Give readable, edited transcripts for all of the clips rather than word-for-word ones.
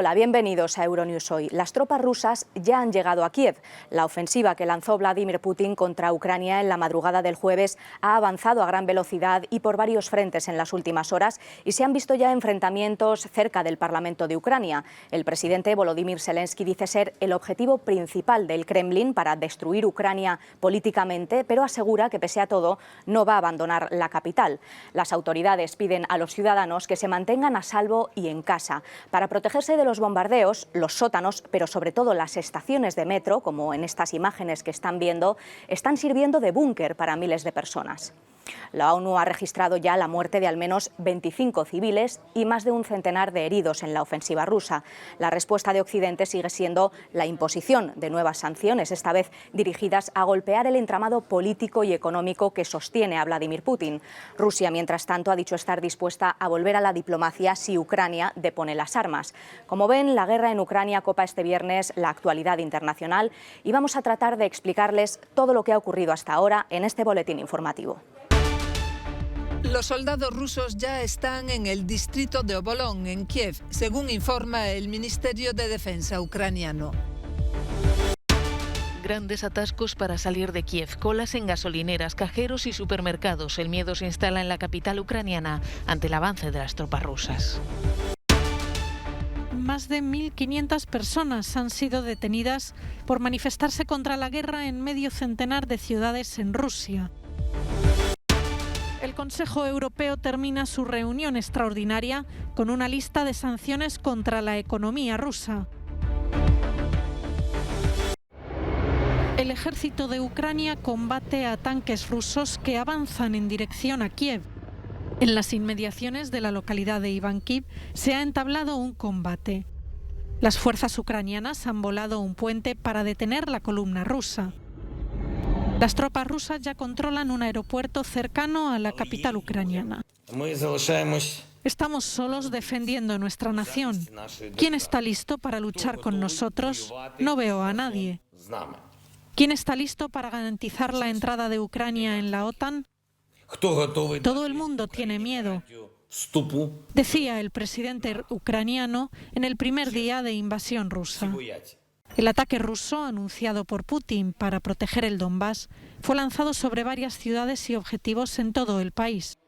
Hola, bienvenidos a Euronews Hoy. Las tropas rusas ya han llegado a Kiev. La ofensiva que lanzó Vladimir Putin contra Ucrania en la madrugada del jueves ha avanzado a gran velocidad y por varios frentes en las últimas horas y se han visto ya enfrentamientos cerca del Parlamento de Ucrania. El presidente Volodymyr Zelensky dice ser el objetivo principal del Kremlin para destruir Ucrania políticamente, pero asegura que pese a todo no va a abandonar la capital. Las autoridades piden a los ciudadanos que se mantengan a salvo y en casa. Para protegerse de los bombardeos, los sótanos, pero sobre todo las estaciones de metro, como en estas imágenes que están viendo, están sirviendo de búnker para miles de personas. La ONU ha registrado ya la muerte de al menos 25 civiles y más de un centenar de heridos en la ofensiva rusa. La respuesta de Occidente sigue siendo la imposición de nuevas sanciones, esta vez dirigidas a golpear el entramado político y económico que sostiene a Vladimir Putin. Rusia, mientras tanto, ha dicho estar dispuesta a volver a la diplomacia si Ucrania depone las armas. Como ven, la guerra en Ucrania copa este viernes la actualidad internacional y vamos a tratar de explicarles todo lo que ha ocurrido hasta ahora en este boletín informativo. Los soldados rusos ya están en el distrito de Obolón, en Kiev, según informa el Ministerio de Defensa ucraniano. Grandes atascos para salir de Kiev, colas en gasolineras, cajeros y supermercados. El miedo se instala en la capital ucraniana ante el avance de las tropas rusas. Más de 1.500 personas han sido detenidas por manifestarse contra la guerra en medio centenar de ciudades en Rusia. El Consejo Europeo termina su reunión extraordinaria con una lista de sanciones contra la economía rusa. El ejército de Ucrania combate a tanques rusos que avanzan en dirección a Kiev. En las inmediaciones de la localidad de Ivánkiv se ha entablado un combate. Las fuerzas ucranianas han volado un puente para detener la columna rusa. Las tropas rusas ya controlan un aeropuerto cercano a la capital ucraniana. Estamos solos defendiendo nuestra nación. ¿Quién está listo para luchar con nosotros? No veo a nadie. ¿Quién está listo para garantizar la entrada de Ucrania en la OTAN? Todo el mundo tiene miedo, decía el presidente ucraniano en el primer día de invasión rusa. El ataque ruso, anunciado por Putin para proteger el Donbass, fue lanzado sobre varias ciudades y objetivos en todo el país.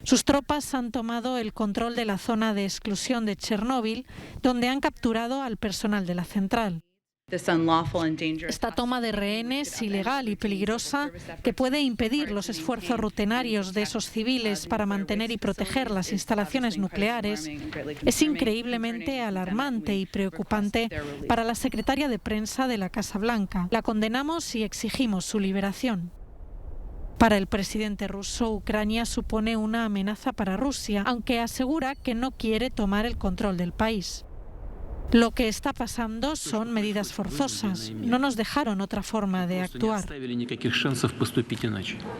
Sus tropas han tomado el control de la zona de exclusión de Chernóbil, donde han capturado al personal de la central. Esta toma de rehenes ilegal y peligrosa, que puede impedir los esfuerzos rutinarios de esos civiles para mantener y proteger las instalaciones nucleares, es increíblemente alarmante y preocupante para la secretaria de prensa de la Casa Blanca. La condenamos y exigimos su liberación. Para el presidente ruso, Ucrania supone una amenaza para Rusia, aunque asegura que no quiere tomar el control del país. Lo que está pasando son medidas forzosas. No nos dejaron otra forma de actuar.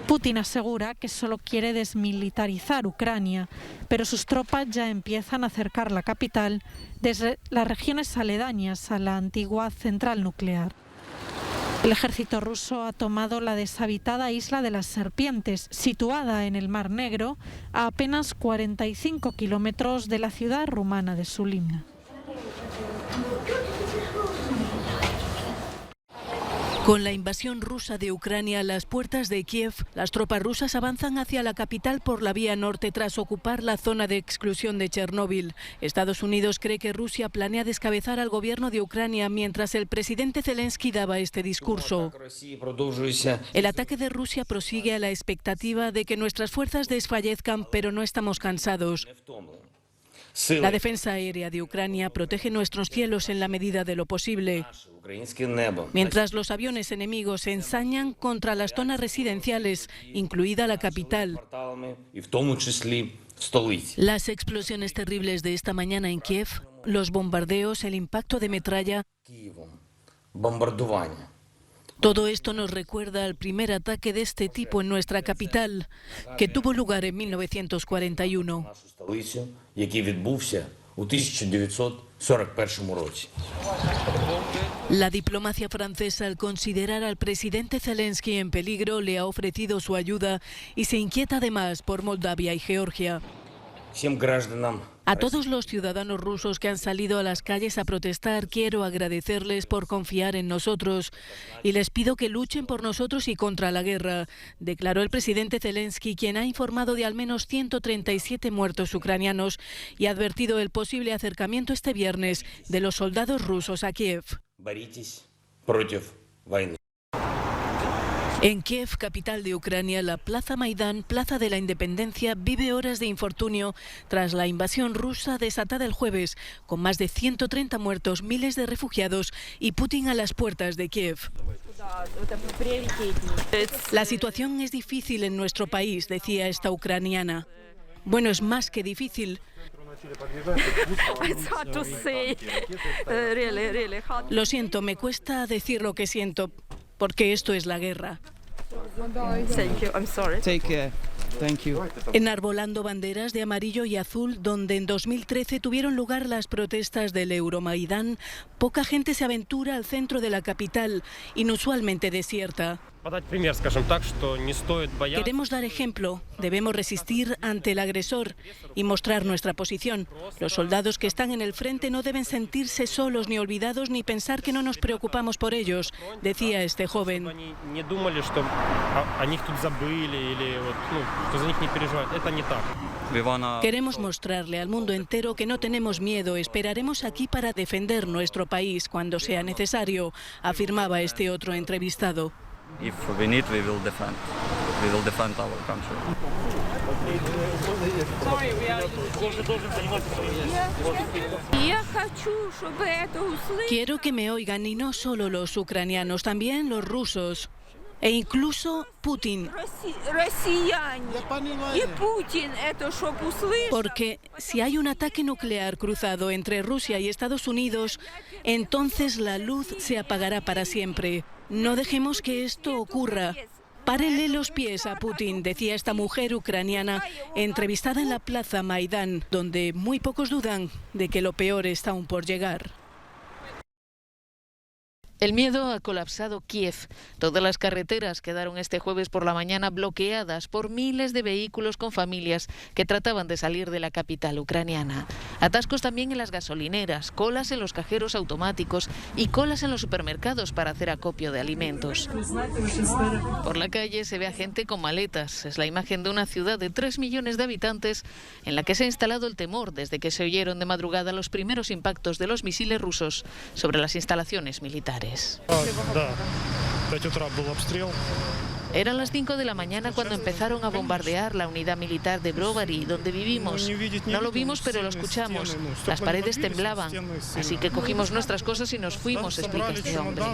Putin asegura que solo quiere desmilitarizar Ucrania, pero sus tropas ya empiezan a acercar la capital desde las regiones aledañas a la antigua central nuclear. El ejército ruso ha tomado la deshabitada isla de las Serpientes, situada en el Mar Negro, a apenas 45 kilómetros de la ciudad rumana de Sulima. Con la invasión rusa de Ucrania a las puertas de Kiev, las tropas rusas avanzan hacia la capital por la vía norte tras ocupar la zona de exclusión de Chernóbil. Estados Unidos cree que Rusia planea descabezar al gobierno de Ucrania mientras el presidente Zelensky daba este discurso. El ataque de Rusia prosigue a la expectativa de que nuestras fuerzas desfallezcan, pero no estamos cansados. La defensa aérea de Ucrania protege nuestros cielos en la medida de lo posible, mientras los aviones enemigos se ensañan contra las zonas residenciales, incluida la capital. Las explosiones terribles de esta mañana en Kiev, los bombardeos, el impacto de metralla. Todo esto nos recuerda al primer ataque de este tipo en nuestra capital, que tuvo lugar en 1941. La diplomacia francesa, al considerar al presidente Zelensky en peligro, le ha ofrecido su ayuda y se inquieta además por Moldavia y Georgia. A todos los ciudadanos rusos que han salido a las calles a protestar, quiero agradecerles por confiar en nosotros y les pido que luchen por nosotros y contra la guerra, declaró el presidente Zelensky, quien ha informado de al menos 137 muertos ucranianos y ha advertido el posible acercamiento este viernes de los soldados rusos a Kiev. En Kiev, capital de Ucrania, la Plaza Maidán, Plaza de la Independencia, vive horas de infortunio tras la invasión rusa desatada el jueves, con más de 130 muertos, miles de refugiados y Putin a las puertas de Kiev. La situación es difícil en nuestro país, decía esta ucraniana. Bueno, es más que difícil. Lo siento, me cuesta decir lo que siento, porque esto es la guerra. Enarbolando banderas de amarillo y azul, donde en 2013 tuvieron lugar las protestas del Euromaidán, poca gente se aventura al centro de la capital, inusualmente desierta. Queremos dar ejemplo, debemos resistir ante el agresor y mostrar nuestra posición. Los soldados que están en el frente no deben sentirse solos ni olvidados ni pensar que no nos preocupamos por ellos, decía este joven. Queremos mostrarle al mundo entero que no tenemos miedo, esperaremos aquí para defender nuestro país cuando sea necesario, afirmaba este otro entrevistado. If we need, we will defend. We will defend our country. Quiero que me oigan y no solo los ucranianos, también los rusos e incluso Putin. Porque si hay un ataque nuclear cruzado entre Rusia y Estados Unidos, entonces la luz se apagará para siempre. No dejemos que esto ocurra. Párenle los pies a Putin, decía esta mujer ucraniana entrevistada en la Plaza Maidán, donde muy pocos dudan de que lo peor está aún por llegar. El miedo ha colapsado Kiev. Todas las carreteras quedaron este jueves por la mañana bloqueadas por miles de vehículos con familias que trataban de salir de la capital ucraniana. Atascos también en las gasolineras, colas en los cajeros automáticos y colas en los supermercados para hacer acopio de alimentos. Por la calle se ve a gente con maletas. Es la imagen de una ciudad de 3 millones de habitantes en la que se ha instalado el temor desde que se oyeron de madrugada los primeros impactos de los misiles rusos sobre las instalaciones militares. Eran las 5 de la mañana cuando empezaron a bombardear la unidad militar de Brovary, donde vivimos. No lo vimos, pero lo escuchamos. Las paredes temblaban, así que cogimos nuestras cosas y nos fuimos, explica este hombre.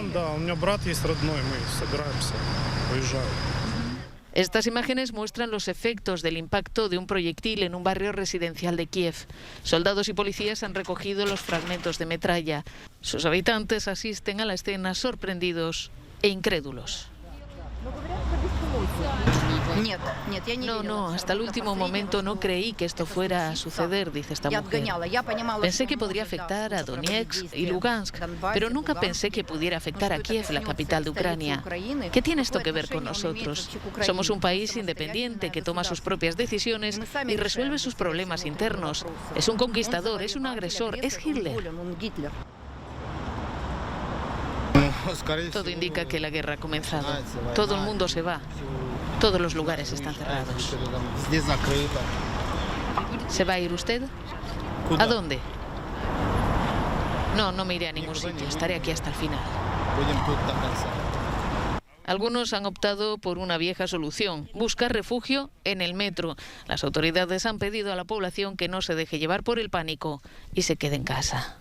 Estas imágenes muestran los efectos del impacto de un proyectil en un barrio residencial de Kiev. Soldados y policías han recogido los fragmentos de metralla. Sus habitantes asisten a la escena sorprendidos e incrédulos. No, hasta el último momento no creí que esto fuera a suceder, dice esta mujer. Pensé que podría afectar a Donetsk y Lugansk, pero nunca pensé que pudiera afectar a Kiev, la capital de Ucrania. ¿Qué tiene esto que ver con nosotros? Somos un país independiente que toma sus propias decisiones y resuelve sus problemas internos. Es un conquistador, es un agresor, es Hitler. Todo indica que la guerra ha comenzado. Todo el mundo se va. Todos los lugares están cerrados. ¿Se va a ir usted? ¿A dónde? No me iré a ningún sitio. Estaré aquí hasta el final. Algunos han optado por una vieja solución, buscar refugio en el metro. Las autoridades han pedido a la población que no se deje llevar por el pánico y se quede en casa.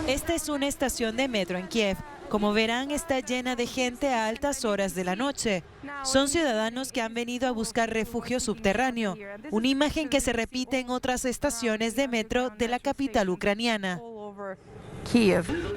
Esta es una estación de metro en Kiev. Como verán, está llena de gente a altas horas de la noche. Son ciudadanos que han venido a buscar refugio subterráneo, una imagen que se repite en otras estaciones de metro de la capital ucraniana.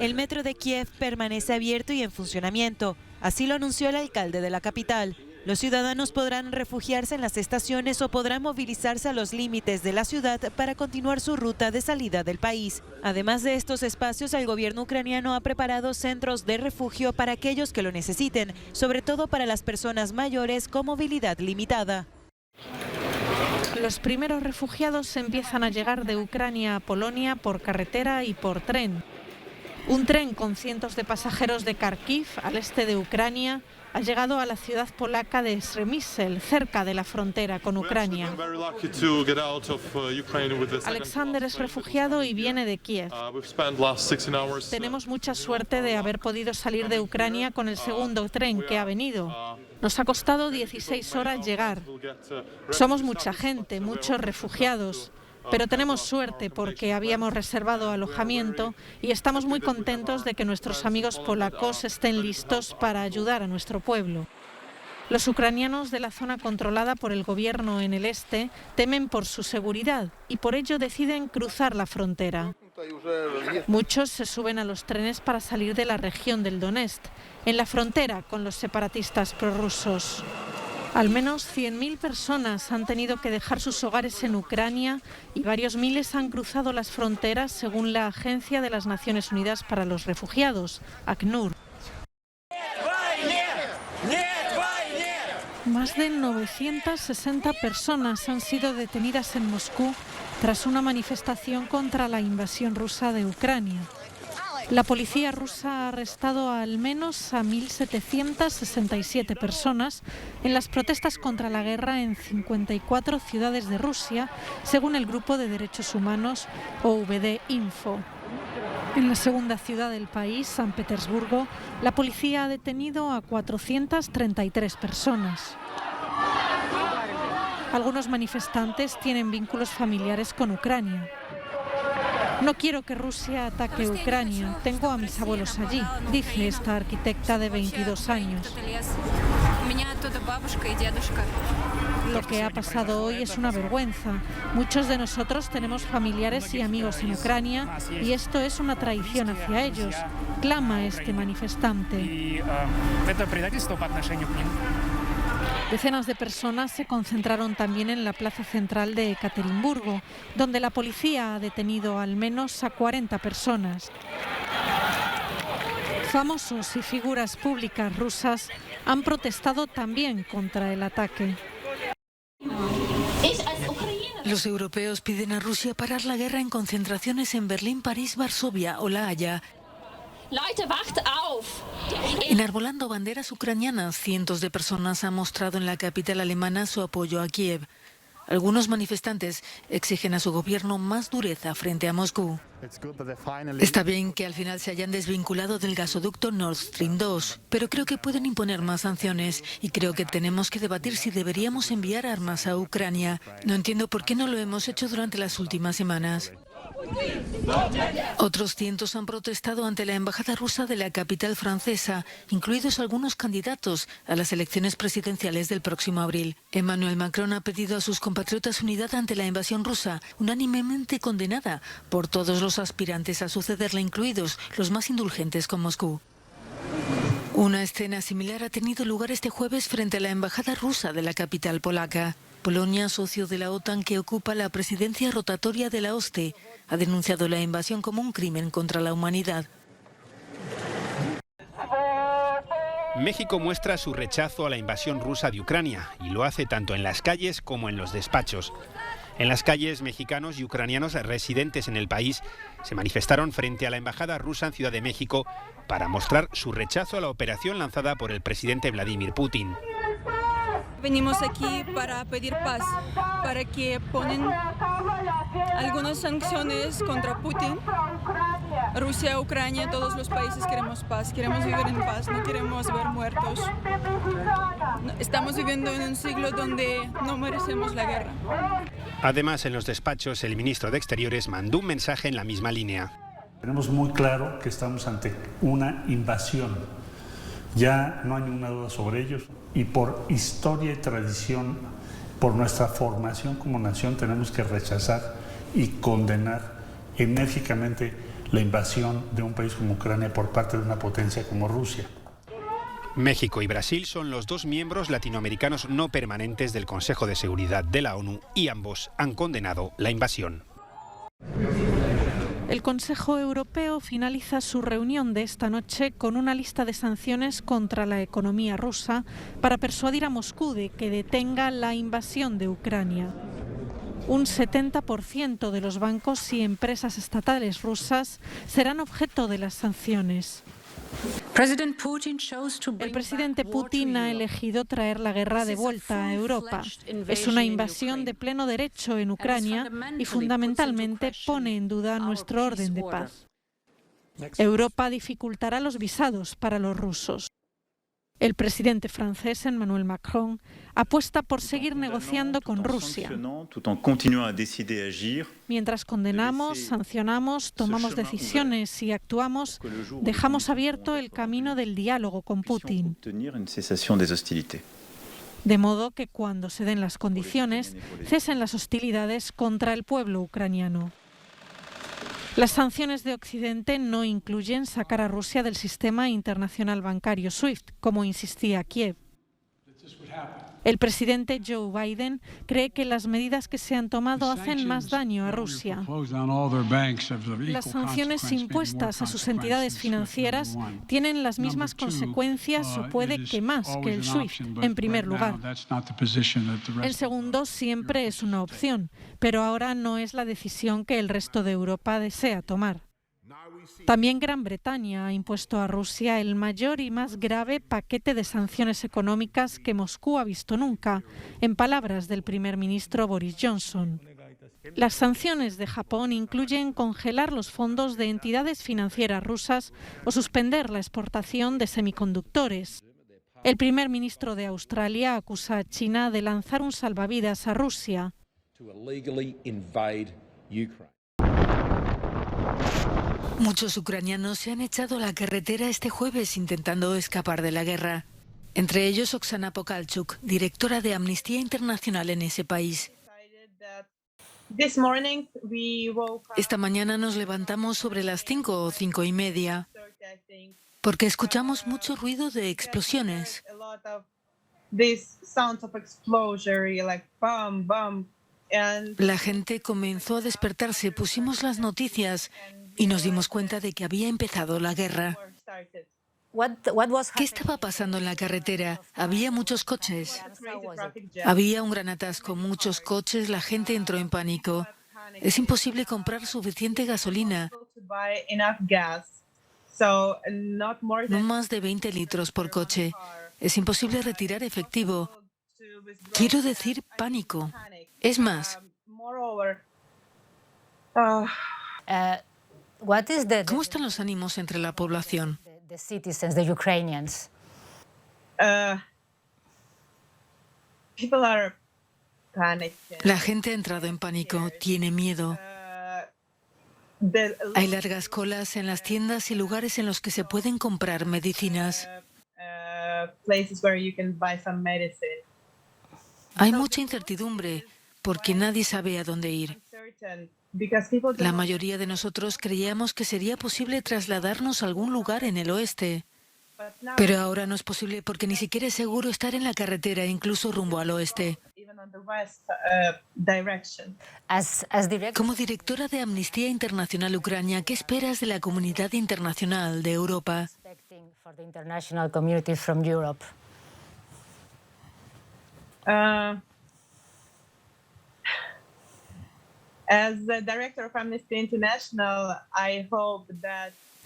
El metro de Kiev permanece abierto y en funcionamiento, así lo anunció el alcalde de la capital. Los ciudadanos podrán refugiarse en las estaciones o podrán movilizarse a los límites de la ciudad para continuar su ruta de salida del país. Además de estos espacios, el gobierno ucraniano ha preparado centros de refugio para aquellos que lo necesiten, sobre todo para las personas mayores con movilidad limitada. Los primeros refugiados empiezan a llegar de Ucrania a Polonia por carretera y por tren. Un tren con cientos de pasajeros de Kharkiv, al este de Ucrania, ha llegado a la ciudad polaca de Przemysl, cerca de la frontera con Ucrania. Alexander es refugiado y viene de Kiev. Tenemos mucha suerte de haber podido salir de Ucrania con el segundo tren que ha venido. Nos ha costado 16 horas llegar. Somos mucha gente, muchos refugiados. Pero tenemos suerte porque habíamos reservado alojamiento y estamos muy contentos de que nuestros amigos polacos estén listos para ayudar a nuestro pueblo. Los ucranianos de la zona controlada por el gobierno en el este temen por su seguridad y por ello deciden cruzar la frontera. Muchos se suben a los trenes para salir de la región del Donetsk, en la frontera con los separatistas prorrusos. Al menos 100.000 personas han tenido que dejar sus hogares en Ucrania y varios miles han cruzado las fronteras según la Agencia de las Naciones Unidas para los Refugiados, ACNUR. Más de 960 personas han sido detenidas en Moscú tras una manifestación contra la invasión rusa de Ucrania. La policía rusa ha arrestado al menos a 1.767 personas en las protestas contra la guerra en 54 ciudades de Rusia, según el grupo de derechos humanos OVD Info. En la segunda ciudad del país, San Petersburgo, la policía ha detenido a 433 personas. Algunos manifestantes tienen vínculos familiares con Ucrania. No quiero que Rusia ataque Ucrania. Tengo a mis abuelos allí, dice esta arquitecta de 22 años. Lo que ha pasado hoy es una vergüenza. Muchos de nosotros tenemos familiares y amigos en Ucrania y esto es una traición hacia ellos, clama este manifestante. Decenas de personas se concentraron también en la plaza central de Ekaterimburgo, donde la policía ha detenido al menos a 40 personas. Famosos y figuras públicas rusas han protestado también contra el ataque. Los europeos piden a Rusia parar la guerra en concentraciones en Berlín, París, Varsovia o La Haya. Enarbolando banderas ucranianas, cientos de personas han mostrado en la capital alemana su apoyo a Kiev. Algunos manifestantes exigen a su gobierno más dureza frente a Moscú. Está bien que al final se hayan desvinculado del gasoducto Nord Stream 2, pero creo que pueden imponer más sanciones y creo que tenemos que debatir si deberíamos enviar armas a Ucrania. No entiendo por qué no lo hemos hecho durante las últimas semanas. Otros cientos han protestado ante la embajada rusa de la capital francesa, incluidos algunos candidatos a las elecciones presidenciales del próximo abril. Emmanuel Macron ha pedido a sus compatriotas unidad ante la invasión rusa, unánimemente condenada por todos los aspirantes a sucederla, incluidos los más indulgentes con Moscú. Una escena similar ha tenido lugar este jueves frente a la embajada rusa de la capital polaca. Polonia, socio de la OTAN que ocupa la presidencia rotatoria de la OSCE, ha denunciado la invasión como un crimen contra la humanidad. México muestra su rechazo a la invasión rusa de Ucrania y lo hace tanto en las calles como en los despachos. En las calles, mexicanos y ucranianos residentes en el país se manifestaron frente a la embajada rusa en Ciudad de México para mostrar su rechazo a la operación lanzada por el presidente Vladimir Putin. Venimos aquí para pedir paz, para que ponen algunas sanciones contra Putin. Rusia, Ucrania, todos los países queremos paz, queremos vivir en paz, no queremos ver muertos. Estamos viviendo en un siglo donde no merecemos la guerra. Además, en los despachos, el ministro de Exteriores mandó un mensaje en la misma línea. Tenemos muy claro que estamos ante una invasión. Ya no hay ninguna duda sobre ellos y por historia y tradición, por nuestra formación como nación, tenemos que rechazar y condenar enérgicamente la invasión de un país como Ucrania por parte de una potencia como Rusia. México y Brasil son los dos miembros latinoamericanos no permanentes del Consejo de Seguridad de la ONU y ambos han condenado la invasión. El Consejo Europeo finaliza su reunión de esta noche con una lista de sanciones contra la economía rusa para persuadir a Moscú de que detenga la invasión de Ucrania. Un 70% de los bancos y empresas estatales rusas serán objeto de las sanciones. El presidente Putin ha elegido traer la guerra de vuelta a Europa. Es una invasión de pleno derecho en Ucrania y fundamentalmente pone en duda nuestro orden de paz. Europa dificultará los visados para los rusos. El presidente francés, Emmanuel Macron, apuesta por seguir negociando con Rusia. Mientras condenamos, sancionamos, tomamos decisiones y actuamos, dejamos abierto el camino del diálogo con Putin. De modo que cuando se den las condiciones, cesen las hostilidades contra el pueblo ucraniano. Las sanciones de Occidente no incluyen sacar a Rusia del sistema internacional bancario SWIFT, como insistía Kiev. El presidente Joe Biden cree que las medidas que se han tomado hacen más daño a Rusia. Las sanciones impuestas a sus entidades financieras tienen las mismas consecuencias o puede que más que el SWIFT, en primer lugar. En segundo, siempre es una opción, pero ahora no es la decisión que el resto de Europa desea tomar. También Gran Bretaña ha impuesto a Rusia el mayor y más grave paquete de sanciones económicas que Moscú ha visto nunca, en palabras del primer ministro Boris Johnson. Las sanciones de Japón incluyen congelar los fondos de entidades financieras rusas o suspender la exportación de semiconductores. El primer ministro de Australia acusa a China de lanzar un salvavidas a Rusia. Muchos ucranianos se han echado a la carretera este jueves intentando escapar de la guerra. Entre ellos Oksana Pokalchuk, directora de Amnistía Internacional en ese país. Esta mañana nos levantamos sobre las 5 o 5:30 porque escuchamos mucho ruido de explosiones. La gente comenzó a despertarse, pusimos las noticias y nos dimos cuenta de que había empezado la guerra. ¿Qué estaba pasando en la carretera? Había muchos coches. Había un gran atasco, muchos coches, la gente entró en pánico. Es imposible comprar suficiente gasolina. No más de 20 litros por coche. Es imposible retirar efectivo. Quiero decir pánico. Es más, ¿cómo están los ánimos entre la población? La gente ha entrado en pánico, tiene miedo. Hay largas colas en las tiendas y lugares en los que se pueden comprar medicinas. Hay mucha incertidumbre porque nadie sabe a dónde ir. La mayoría de nosotros creíamos que sería posible trasladarnos a algún lugar en el oeste. Pero ahora no es posible porque ni siquiera es seguro estar en la carretera, incluso rumbo al oeste. Como directora de Amnistía Internacional Ucrania, ¿qué esperas de la comunidad internacional de Europa?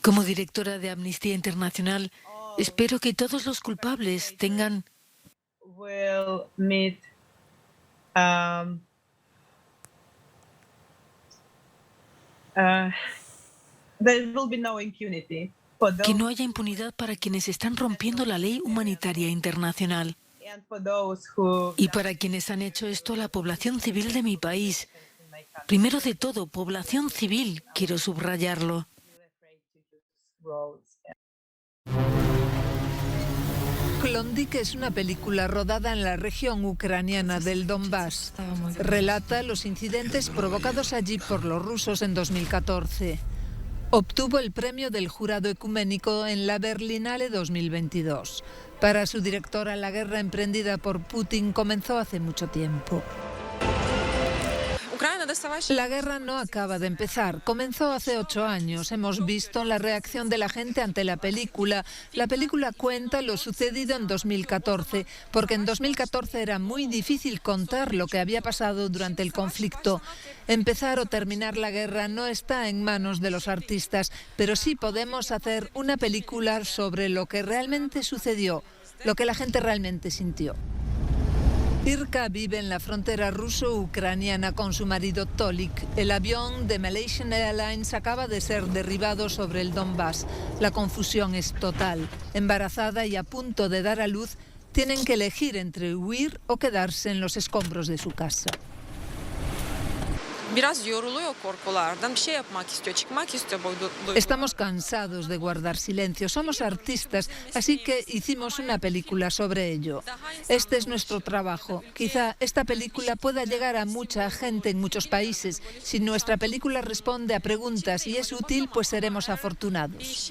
Como directora de Amnistía Internacional, espero que todos los culpables tengan que no haya impunidad para quienes están rompiendo la ley humanitaria internacional. Y para quienes han hecho esto a la población civil de mi país. Primero de todo, población civil, quiero subrayarlo. Klondike es una película rodada en la región ucraniana del Donbass. Relata los incidentes provocados allí por los rusos en 2014. Obtuvo el premio del jurado ecuménico en la Berlinale 2022. Para su directora, la guerra emprendida por Putin comenzó hace mucho tiempo. La guerra no acaba de empezar. Comenzó hace 8 años. Hemos visto la reacción de la gente ante la película. La película cuenta lo sucedido en 2014, porque en 2014 era muy difícil contar lo que había pasado durante el conflicto. Empezar o terminar la guerra no está en manos de los artistas, pero sí podemos hacer una película sobre lo que realmente sucedió, lo que la gente realmente sintió. Irka vive en la frontera ruso-ucraniana con su marido Tolik. El avión de Malaysian Airlines acaba de ser derribado sobre el Donbass. La confusión es total. Embarazada y a punto de dar a luz, tienen que elegir entre huir o quedarse en los escombros de su casa. Estamos cansados de guardar silencio. Somos artistas, así que hicimos una película sobre ello. Este es nuestro trabajo. Quizá esta película pueda llegar a mucha gente en muchos países. Si nuestra película responde a preguntas y es útil, pues seremos afortunados.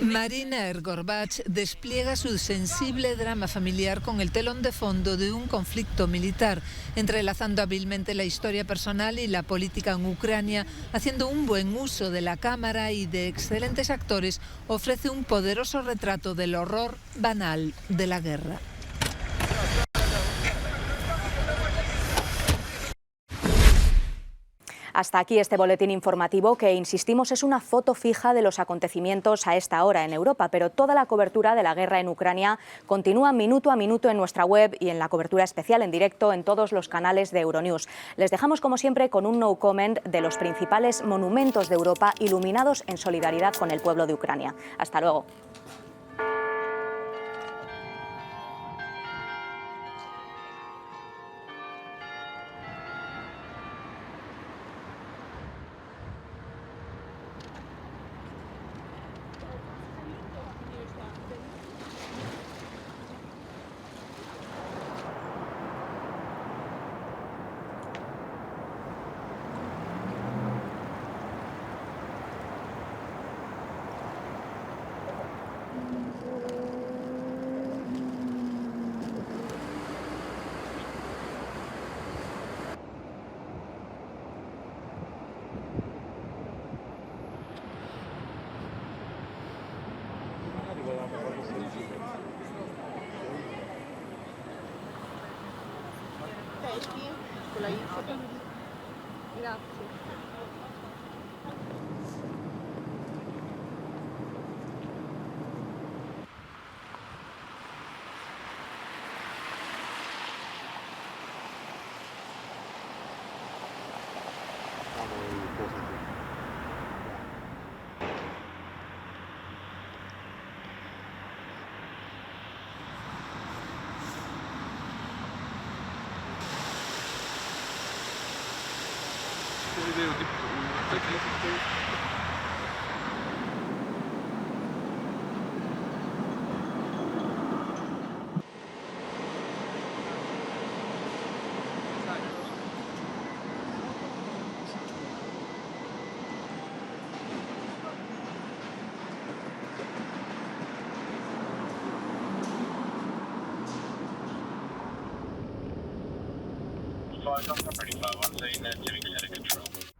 Marina Ergorbach despliega su sensible drama familiar con el telón de fondo de un conflicto militar, entrelazando hábilmente la historia personal y la política en Ucrania, haciendo un buen uso de la cámara y de excelentes actores, ofrece un poderoso retrato del horror banal de la guerra. Hasta aquí este boletín informativo que, insistimos, es una foto fija de los acontecimientos a esta hora en Europa, pero toda la cobertura de la guerra en Ucrania continúa minuto a minuto en nuestra web y en la cobertura especial en directo en todos los canales de Euronews. Les dejamos, como siempre, con un no comment de los principales monumentos de Europa iluminados en solidaridad con el pueblo de Ucrania. Hasta luego. Flight Alpha 35, I'm saying that Civic Center Control.